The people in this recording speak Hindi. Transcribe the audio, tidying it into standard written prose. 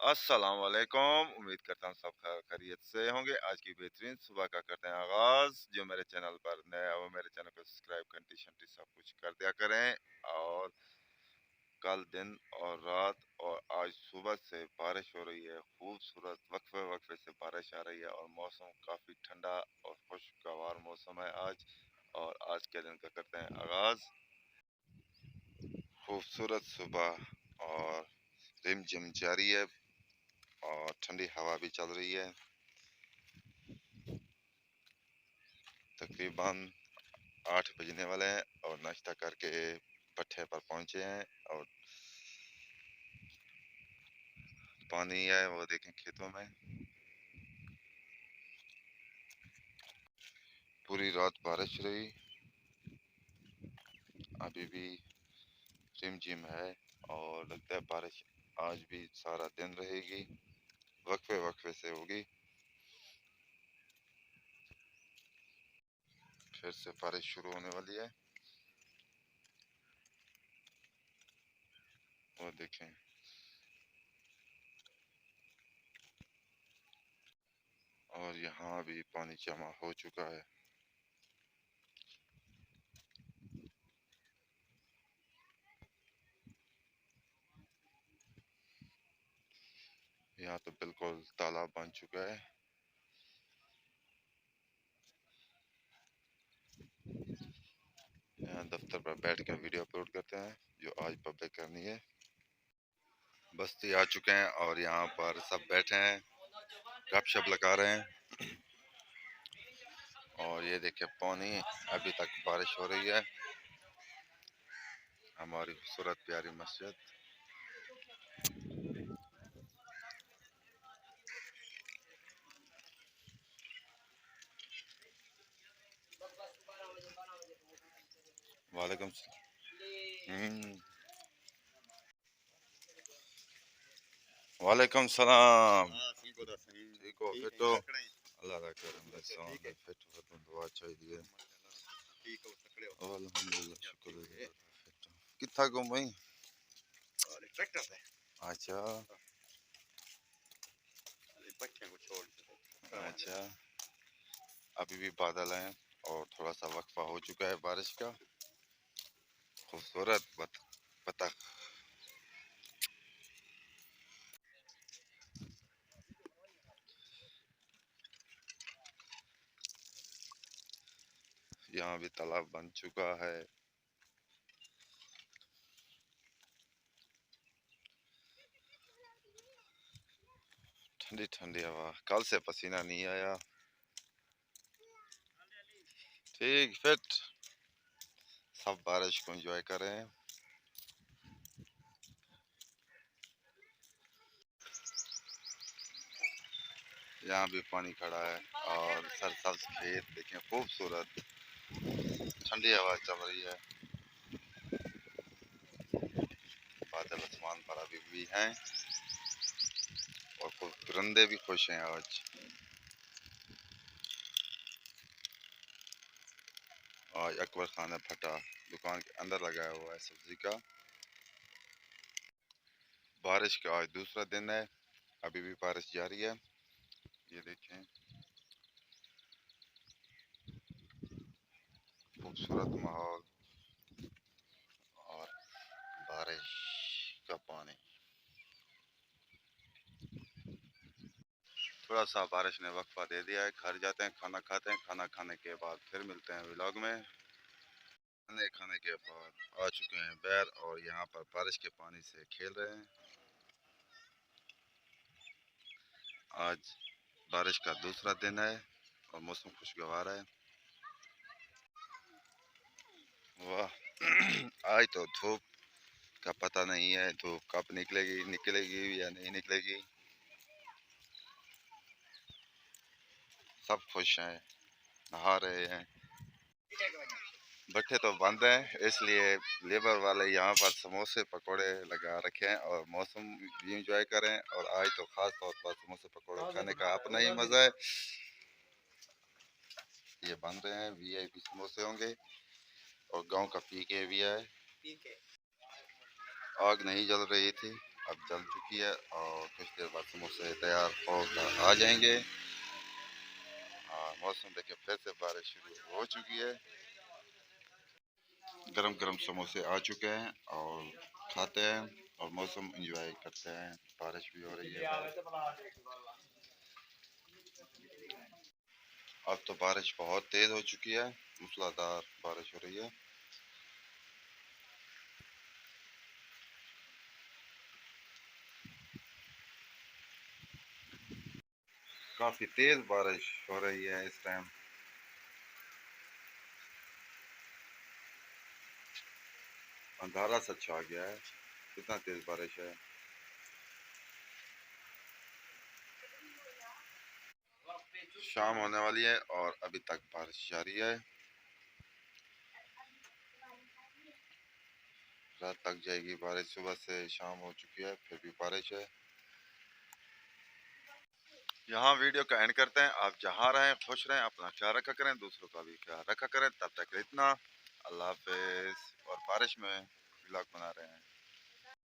अस्सलाम वालेकुम। उम्मीद करता हूँ सब खैरियत से होंगे। आज की बेहतरीन सुबह का करते हैं आगाज़। जो मेरे चैनल पर नए हो मेरे चैनल को सब्सक्राइब घंटी शंटी सब कुछ कर दिया करें। और कल दिन और रात और आज सुबह से बारिश हो रही है, खूबसूरत वक्फे वक्फे से बारिश आ रही है और मौसम काफ़ी ठंडा और खुशगवार मौसम है आज। और आज के दिन का करते हैं आगाज़। खूबसूरत सुबह और रिमझिम जारी है और ठंडी हवा भी चल रही है। तकरीबन 8 बजने वाले हैं और नाश्ता करके पट्टे पर पहुंचे हैं। और पानी है वो देखें खेतों में। पूरी रात बारिश रही, अभी भी रिमझिम है और लगता है बारिश आज भी सारा दिन रहेगी, वक्फे वक्फे से होगी। फिर से बारिश शुरू होने वाली है, वो देखें। और यहाँ भी पानी जमा हो चुका है। यहाँ तो बिल्कुल तालाब बन चुका है। यहाँ दफ्तर पर बैठ कर वीडियो अपलोड करते हैं जो आज पब्लिक करनी है। बस्ती आ चुके हैं और यहाँ पर सब बैठे हैं, गपशप लगा रहे हैं। और ये देखिए पानी, अभी तक बारिश हो रही है। हमारी खूबसूरत प्यारी मस्जिद। वालेकुम वालेकुम सलाम। ठीक हो? फिट हो? अल्लाह का करम है, फिट हो तो दुआ चाहिए। अल्हम्दुलिल्लाह, शुक्र है। कितना गुम भाई? अच्छा अच्छा। अभी भी बादल हैं और थोड़ा सा वक्फा हो चुका है बारिश का। खूबसूरत बतख। यहाँ भी तालाब बन चुका है। ठंडी ठंडी हवा, कल से पसीना नहीं आया। ठीक फिट, सब बारिश को एंजॉय कर रहे हैं। यहाँ भी पानी खड़ा है और सरसब्ज खेत देखें, खूबसूरत ठंडी हवा चल रही है। बादल आसमान पर अभी भी हैं और कुछ परिंदे भी खुश हैं आज। आज अकबर खाना फटा दुकान के अंदर लगाया हुआ है सब्जी का। बारिश का आज दूसरा दिन है, अभी भी बारिश जारी है। ये देखें खूबसूरत माहौल और बारिश का पानी। थोड़ा सा बारिश ने वक्फा दे दिया है, घर जाते हैं, खाना खाते हैं, खाना खाने के बाद फिर मिलते हैं व्लॉग में। खाने खाने के बाद आ चुके हैं बैर और यहाँ पर बारिश के पानी से खेल रहे हैं। आज बारिश का दूसरा दिन है और मौसम खुशगवार है। वाह आज तो धूप का पता नहीं है, धूप कब निकलेगी, निकलेगी या नहीं निकलेगी। सब खुश हैं, नहा रहे हैं। भट्टे तो बंद हैं, इसलिए लेबर वाले यहाँ पर समोसे पकोड़े लगा रखे हैं और मौसम भी इंजॉय करें। और आज तो खास तौर पर समोसे पकोड़े खाने का अपना ही मज़ा है। ये बन रहे हैं, वीआईपी समोसे होंगे और गांव का पीके भी है। आग नहीं जल रही थी। अब जल चुकी है और कुछ देर बाद समोसे तैयार होकर आ जाएंगे। और मौसम देखिए फिर से बारिश शुरू हो चुकी है। गरम गरम समोसे आ चुके हैं और खाते हैं और मौसम एंजॉय करते हैं। बारिश भी हो रही है। अब तो बारिश बहुत तेज हो चुकी है, मूसलाधार बारिश हो रही है। काफी तेज बारिश हो रही है इस टाइम। अंधारा सा छा गया है, कितना तेज बारिश है। शाम होने वाली है और अभी तक बारिश जारी है। रात तक जाएगी बारिश। सुबह से शाम हो चुकी है फिर भी बारिश है। यहाँ वीडियो का एंड करते हैं। आप जहाँ रहें खुश रहें, अपना ख्याल रखा करें, दूसरों का भी ख्याल रखा करें। तब तक इतना, अल्लाह हाफिज। और बारिश में व्लॉग बना रहे हैं।